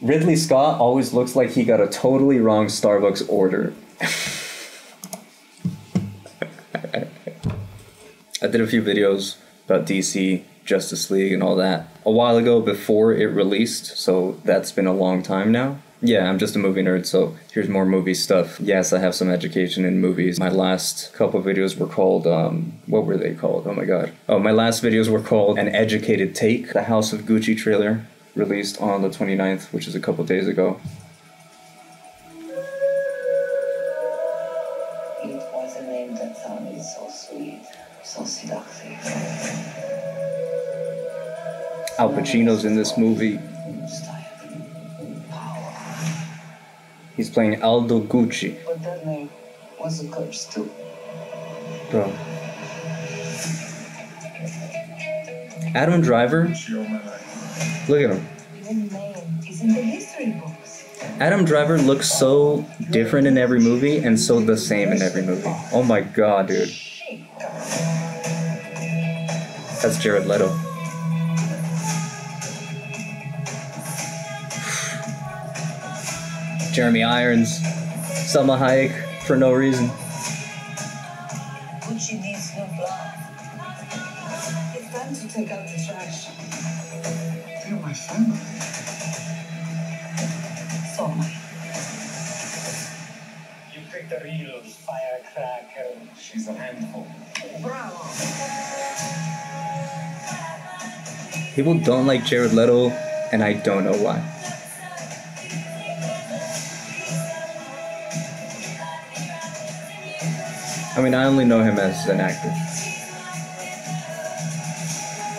Ridley Scott always looks like he got a totally wrong Starbucks order. I did a few videos about DC, Justice League, and all that a while ago before it released, so that's been a long time now. Yeah, I'm just a movie nerd, so here's more movie stuff. Yes, I have some education in movies. My last couple videos were called, what were they called? Oh my god. Oh, my last videos were called An Educated Take. The House of Gucci trailer released on the 29th, which is a couple days ago. It was a name that sounded so sweet, so seductive. Al Pacino's in this movie. He's playing Aldo Gucci. But that name was a curse too. Bro. Adam Driver? Look at him. The name is in the history books. Adam Driver looks so different in every movie and so the same in every movie. Oh my god, dude. That's Jared Leto. Jeremy Irons, Selma Hayek for no reason. Gucci needs new blood. It's time to take out the trash. They're my family. So am I. You picked a real firecracker. She's a handful. Bravo. People don't like Jared Leto, and I don't know why. I mean, I only know him as an actor.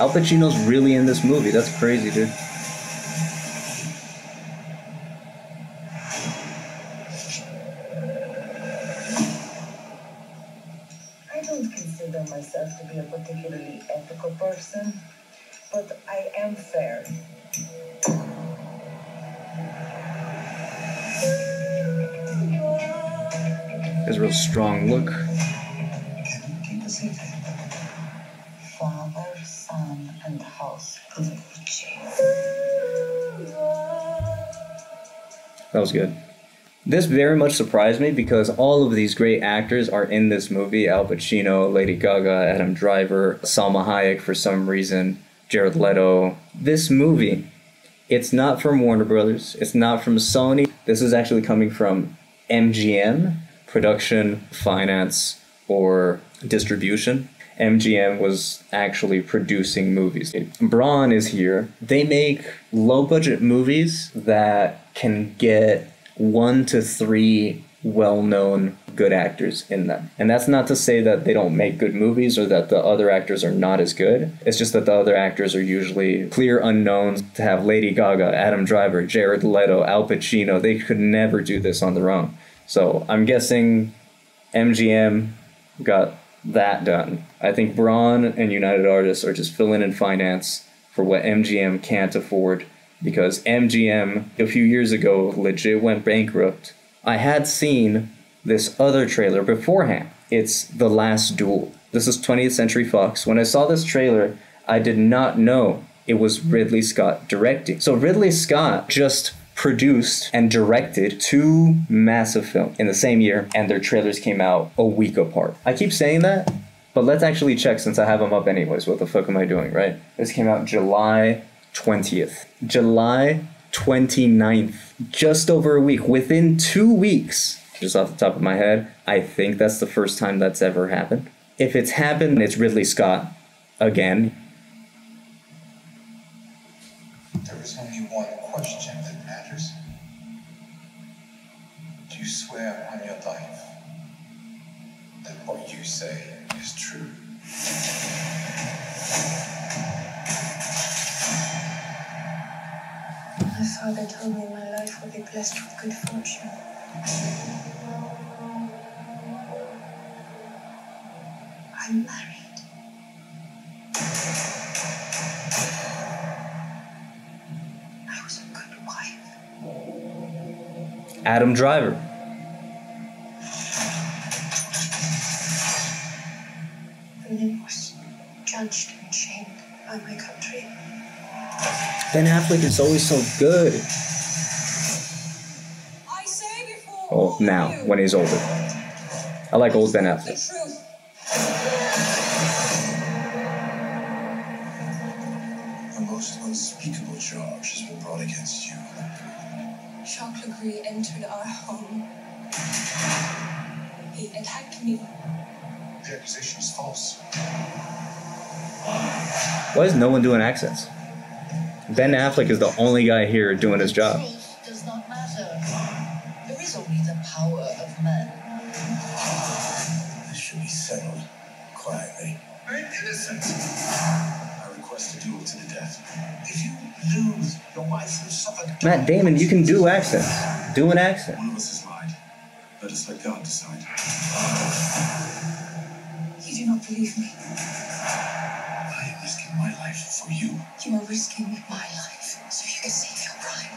Al Pacino's really in this movie. That's crazy, dude. I don't consider myself to be a particularly ethical person, but I am fair. Has a real strong look. Keep a secret. Father, son, and house of Gucci. That was good. This very much surprised me because all of these great actors are in this movie. Al Pacino, Lady Gaga, Adam Driver, Salma Hayek for some reason, Jared Leto. This movie, it's not from Warner Brothers. It's not from Sony. This is actually coming from MGM, production, finance, or distribution. MGM was actually producing movies. Braun is here. They make low-budget movies that can get 1 to 3 well-known good actors in them. And that's not to say that they don't make good movies or that the other actors are not as good. It's just that the other actors are usually clear unknowns. To have Lady Gaga, Adam Driver, Jared Leto, Al Pacino, they could never do this on their own. So I'm guessing MGM got that done. I think Braun and United Artists are just filling in finance for what MGM can't afford because MGM a few years ago legit went bankrupt. I had seen this other trailer beforehand. It's The Last Duel. This is 20th Century Fox. When I saw this trailer, I did not know it was Ridley Scott directing. So Ridley Scott just produced and directed 2 massive films in the same year, and their trailers came out a week apart. I keep saying that, but let's actually check since I have them up anyways. What the fuck am I doing, right? This came out July 20th. July 29th. Just over a week. Within 2 weeks, just off the top of my head, I think that's the first time that's ever happened. If it's happened, it's Ridley Scott again. There is only one question that matters. Do you swear on your life that what you say is true? My father told me my life would be blessed with good fortune. I'm married. I was a good wife. Adam Driver. And then was judged and shamed by my country. Ben Affleck is always so good. Well, now, when he's older. I like old Ben Affleck. A most unspeakable charge has been brought against you. Jacques Legris entered our home. He attacked me. The accusation is false. Why is no one doing accents? Ben Affleck is the only guy here doing his job. Truth does not matter. There is only the power of man. This should be settled quietly. I'm innocent. I request a duel to the death. If you lose, your wife will suffer. Matt Damon, you can do accents. Do an accent. One of us has lied. Let us let God decide. You do not believe me. I am risking my life for you. You are risking my life so you can save your pride.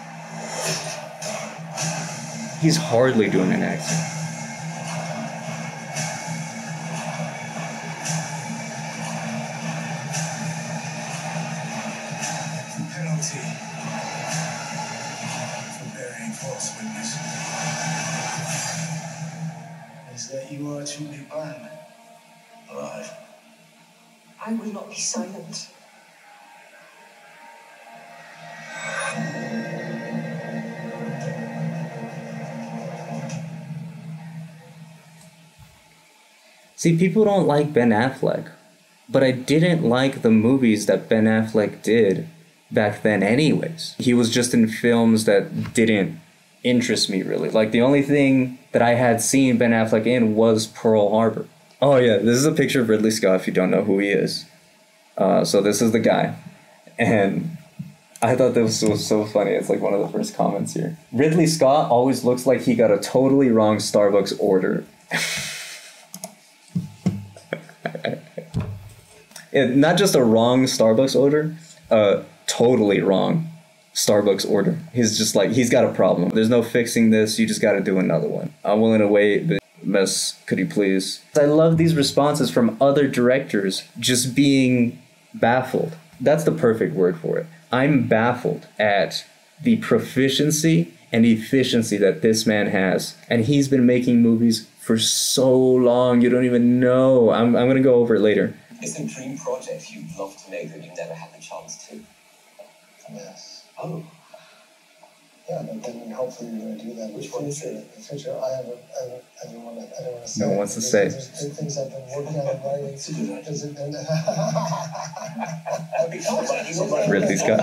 He's hardly doing an accent. The penalty for bearing false witness is that you are to be burned alive. I will not be silent. See, people don't like Ben Affleck, but I didn't like the movies that Ben Affleck did back then anyways. He was just in films that didn't interest me really. Like, the only thing that I had seen Ben Affleck in was Pearl Harbor. Oh yeah, this is a picture of Ridley Scott if you don't know who he is. So this is the guy. And I thought this was so funny. It's like one of the first comments here. Ridley Scott always looks like he got a totally wrong Starbucks order. Not just a wrong Starbucks order, totally wrong Starbucks order. He's just like, he's got a problem. There's no fixing this. You just got to do another one. I'm willing to wait, but miss, could you please? I love these responses from other directors just being baffled. That's the perfect word for it. I'm baffled at the proficiency and efficiency that this man has. And he's been making movies for so long, you don't even know. I'm going to go over it later. It's a dream project you'd love to make that you never had the chance to. Yes. Oh. Yeah, but then hopefully you're going to do that. Which one is it? The future. I don't want to say. No one wants to say. There's big things I've been working on and writing. Ridley Scott.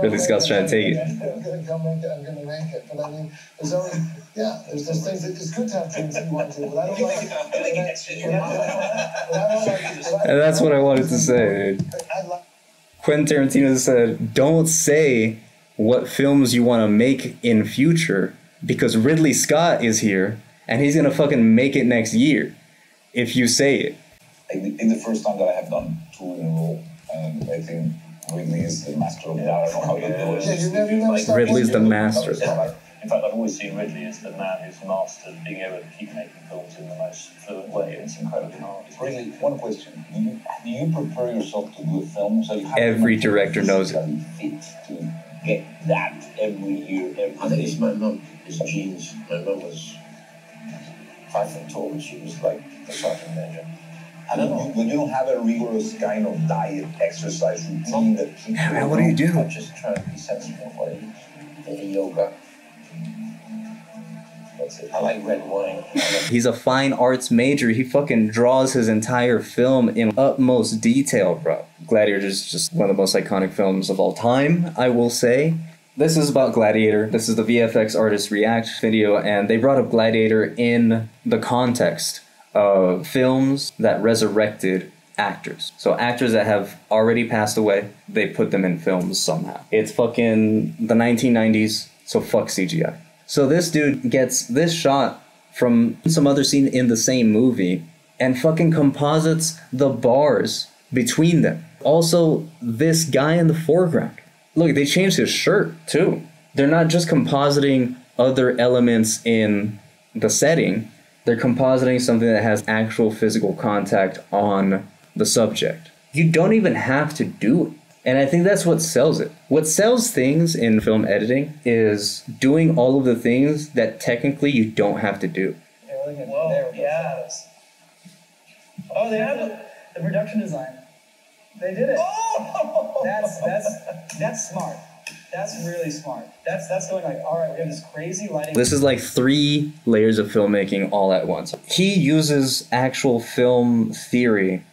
Ridley Scott's trying to take it. I'm going to come make it. I'm going to make it. But I mean, there's always, yeah, there's things that it's good to have dreams that you want to, but I don't like it. And that's what I wanted to say, dude. Quentin Tarantino said, don't say what films you want to make in future because Ridley Scott is here and he's gonna fucking make it next year if you say it. In the first time that I have done two in a row, and I think Ridley is the master of that. I don't know how you do it. Ridley's the master. In fact, I've always seen Ridley as the man who's mastered being able to keep making films in the most fluent way, and it's incredibly hard. Ridley, one question: do you prepare yourself to do a film? So you have every director knows it. Fit to get that every year. I think it's my mum. It's genes. My mum was 5 foot tall, and she was like a sergeant major. I don't know. But you don't have a rigorous kind of diet, exercise routine that keeps. Yeah, man, what do you do? I'm just trying to be sensible of what I eat. Maybe yoga. That's it. I like red wine. He's a fine arts major. He fucking draws his entire film in utmost detail, bro. Gladiator is just one of the most iconic films of all time, I will say. This is about Gladiator. This is the VFX Artist React video, and they brought up Gladiator in the context of films that resurrected actors. So actors that have already passed away, they put them in films somehow. It's fucking the 1990s, so fuck CGI. So this dude gets this shot from some other scene in the same movie and fucking composites the bars between them. Also, this guy in the foreground. Look, they changed his shirt too. They're not just compositing other elements in the setting. They're compositing something that has actual physical contact on the subject. You don't even have to do it. And I think that's what sells it. What sells things in film editing is doing all of the things that technically you don't have to do. Whoa, yeah. Oh, they have the production design. They did it. Oh! That's smart. That's really smart. That's going like, all right, we have this crazy lighting. This is like 3 layers of filmmaking all at once. He uses actual film theory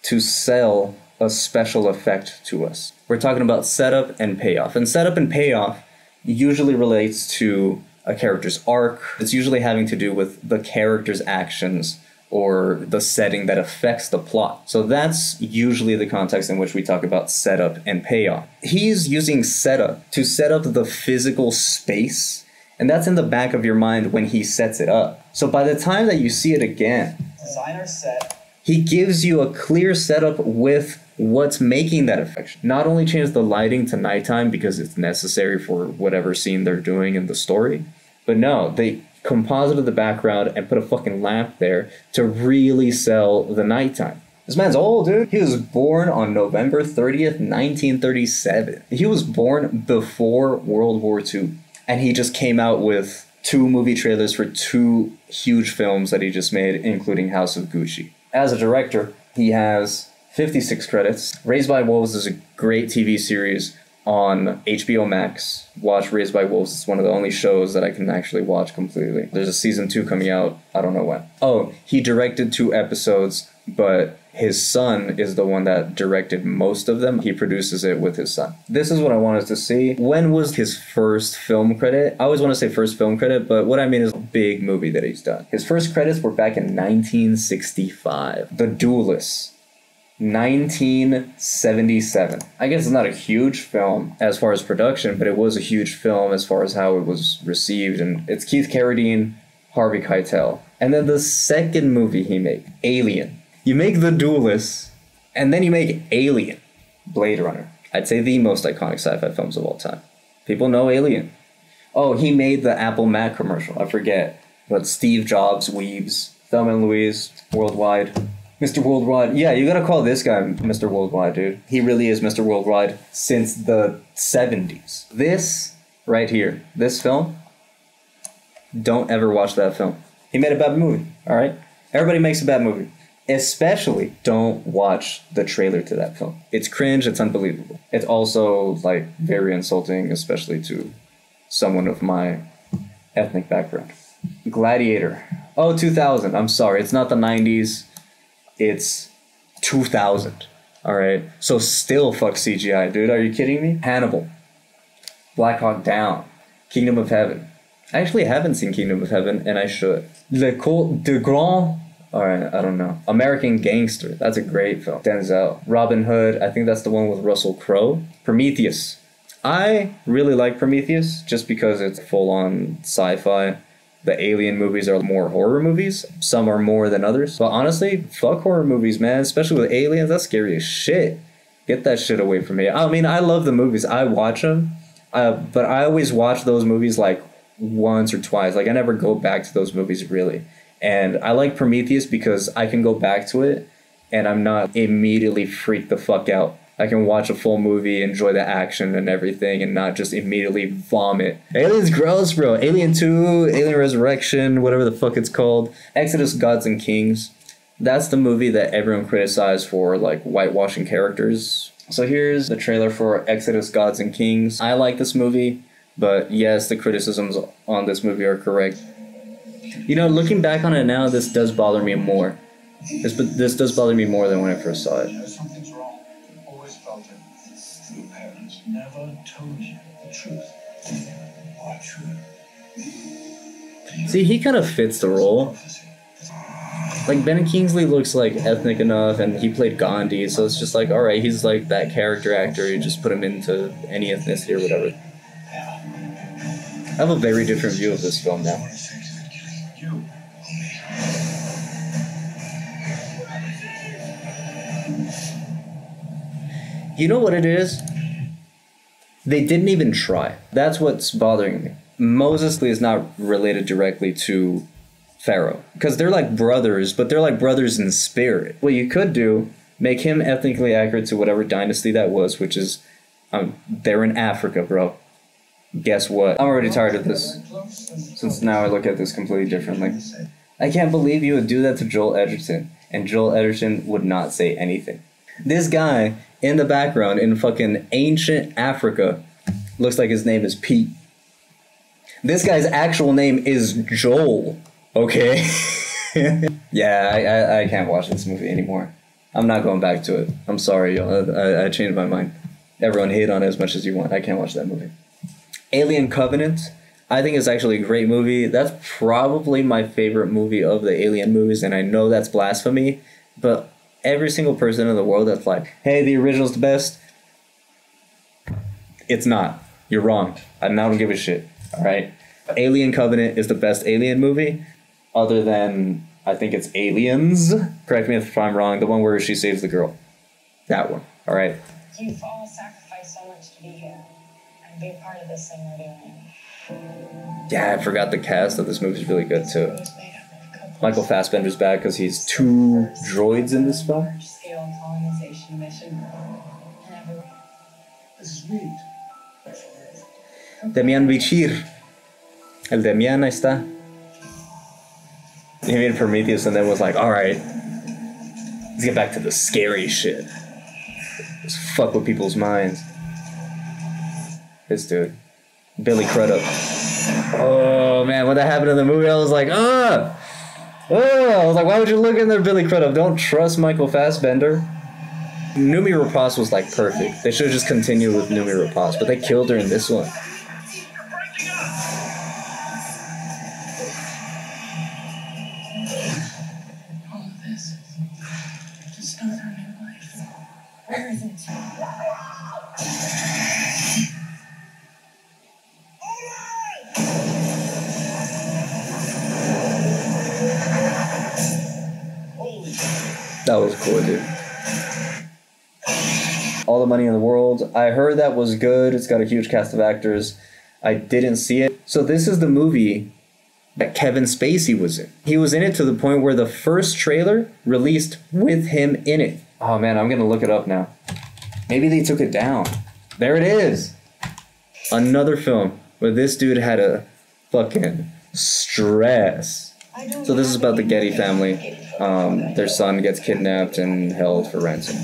to sell a special effect to us. We're talking about setup and payoff. And setup and payoff usually relates to a character's arc. It's usually having to do with the character's actions or the setting that affects the plot. So that's usually the context in which we talk about setup and payoff. He's using setup to set up the physical space, and that's in the back of your mind when he sets it up. So by the time that you see it again, Designer set. He gives you a clear setup with what's making that effect. Not only change the lighting to nighttime because it's necessary for whatever scene they're doing in the story, but no, they composited the background and put a fucking lamp there to really sell the nighttime. This man's old, dude. He was born on November 30th, 1937. He was born before World War II. And he just came out with 2 movie trailers for 2 huge films that he just made, including House of Gucci. As a director, he has 56 credits. Raised by Wolves is a great TV series on HBO Max. Watch Raised by Wolves. It's one of the only shows that I can actually watch completely. There's a season 2 coming out. I don't know when. Oh, he directed 2 episodes, but his son is the one that directed most of them. He produces it with his son. This is what I wanted to see. When was his first film credit? I always want to say first film credit, but what I mean is a big movie that he's done. His first credits were back in 1965. The Duelist. 1977. I guess it's not a huge film as far as production, but it was a huge film as far as how it was received. And it's Keith Carradine, Harvey Keitel. And then the second movie he made, Alien. You make The Duelist, and then you make Alien. Blade Runner. I'd say the most iconic sci-fi films of all time. People know Alien. Oh, he made the Apple Mac commercial. I forget. But Steve Jobs weaves. Thelma and Louise, Worldwide. Mr. Worldwide. Yeah, you gotta call this guy Mr. Worldwide, dude. He really is Mr. Worldwide since the 70s. This right here, this film, don't ever watch that film. He made a bad movie, all right? Everybody makes a bad movie. Especially don't watch the trailer to that film. It's cringe, it's unbelievable. It's also like very insulting, especially to someone of my ethnic background. Gladiator. Oh, 2000. I'm sorry, it's not the 90s. It's 2000. All right. So still fuck CGI, dude. Are you kidding me? Hannibal. Black Hawk Down. Kingdom of Heaven. I actually haven't seen Kingdom of Heaven, and I should. Le Colt de Grand. All right. I don't know. American Gangster. That's a great film. Denzel. Robin Hood. I think that's the one with Russell Crowe. Prometheus. I really like Prometheus just because it's full-on sci-fi. The Alien movies are more horror movies. Some are more than others. But honestly, fuck horror movies, man. Especially with aliens, that's scary as shit. Get that shit away from me. I mean, I love the movies. I watch them. But I always watch those movies like once or twice. Like, I never go back to those movies, really. And I like Prometheus because I can go back to it and I'm not immediately freaked the fuck out. I can watch a full movie, enjoy the action and everything, and not just immediately vomit. Alien's gross, bro. Alien 2, Alien Resurrection, whatever the fuck it's called. Exodus, Gods and Kings. That's the movie that everyone criticized for, like, whitewashing characters. So here's the trailer for Exodus, Gods and Kings. I like this movie, but yes, the criticisms on this movie are correct. You know, looking back on it now, this does bother me more. This does bother me more than when I first saw it. Something's wrong. Always felt it. Your parents never told you the truth. What truth? See, he kind of fits the role. Like, Ben Kingsley looks like ethnic enough, and he played Gandhi, so it's just like, alright, he's like that character actor, you just put him into any ethnicity or whatever. I have a very different view of this film now. You know what it is? They didn't even try. That's what's bothering me. Moses is not related directly to Pharaoh. Because they're like brothers, but they're like brothers in spirit. What you could do, Make him ethnically accurate to whatever dynasty that was, which is, they're in Africa, bro. Guess what? I'm already tired of this, since now I look at this completely differently. I can't believe you would do that to Joel Edgerton, and Joel Edgerton would not say anything. This guy in the background in fucking ancient Africa looks like his name is Pete. This guy's actual name is Joel, okay? Yeah, I can't watch this movie anymore. I'm not going back to it. I'm sorry, y'all. I changed my mind. Everyone hate on it as much as you want. I can't watch that movie. Alien Covenant, I think it's actually a great movie. That's probably my favorite movie of the Alien movies, and I know that's blasphemy, but every single person in the world that's like, hey, the original's the best, it's not. You're wrong. I don't give a shit, alright? Alien Covenant is the best Alien movie, other than, I think it's Aliens. Correct me if I'm wrong, the one where she saves the girl. That one, alright? You've all sacrificed so much to be here and be a part of this thing we're doing. Yeah, I forgot the cast of this movie is really good too. Michael Fassbender's back because he's 2 droids in this film. Scale colonization mission. This is Reed. Demian Bichir. El Demian, ahí está. He made Prometheus and then was like, alright, let's get back to the scary shit. Let's fuck with people's minds. This dude. Billy Crudup. Oh man, when that happened in the movie, I was like, I was like, why would you look in there, Billy Crudup? Don't trust Michael Fassbender. Noomi Rapace was like perfect. They should have just continued with Noomi Rapace, but they killed her in this one. All of this to start our new life. Where is it? That was cool, dude. All the Money in the World. I heard that was good. It's got a huge cast of actors. I didn't see it. So this is the movie that Kevin Spacey was in. He was in it to the point where the first trailer released with him in it. Oh man, I'm gonna look it up now. Maybe they took it down. There it is. Another film where this dude had a fucking stress. So this is about the Getty family. Their son gets kidnapped and held for ransom.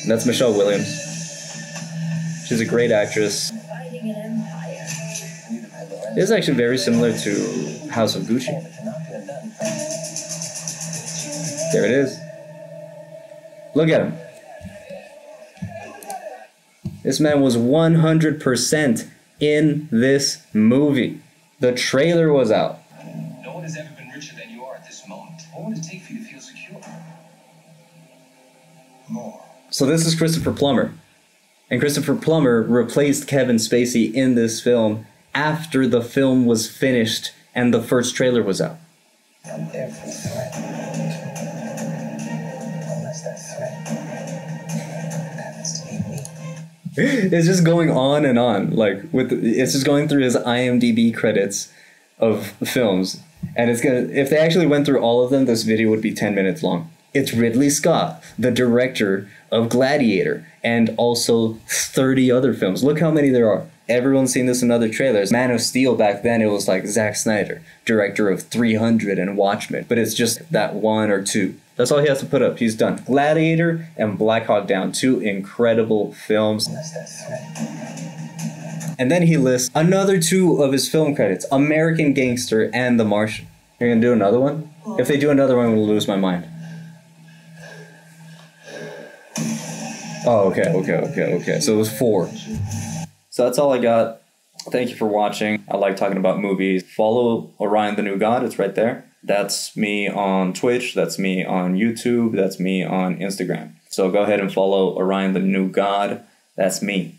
That's Michelle Williams. She's a great actress. This is actually very similar to House of Gucci. There it is. Look at him. This man was 100% in this movie. The trailer was out. No one has ever been richer than you are at this moment. What would it take for you to feel secure? More. So this is Christopher Plummer. And Christopher Plummer replaced Kevin Spacey in this film after the film was finished and the first trailer was out. I'm there for the threat. Unless that threat happens to be me. It's just going on and on. It's just going through his IMDb credits of films. And it's gonna, if they actually went through all of them, this video would be 10 minutes long. It's Ridley Scott, the director of Gladiator, and also 30 other films. Look how many there are. Everyone's seen this in other trailers. Man of Steel, back then, it was like Zack Snyder, director of 300 and Watchmen. But it's just that 1 or 2. That's all he has to put up. He's done. Gladiator and Black Hawk Down, 2 incredible films. And then he lists another 2 of his film credits, American Gangster and The Martian. You're gonna do another one? If they do another one, I'm gonna lose my mind. Oh, okay. So it was 4. So that's all I got. Thank you for watching. I like talking about movies. Follow Orion the New God. It's right there. That's me on Twitch. That's me on YouTube. That's me on Instagram. So go ahead and follow Orion the New God. That's me.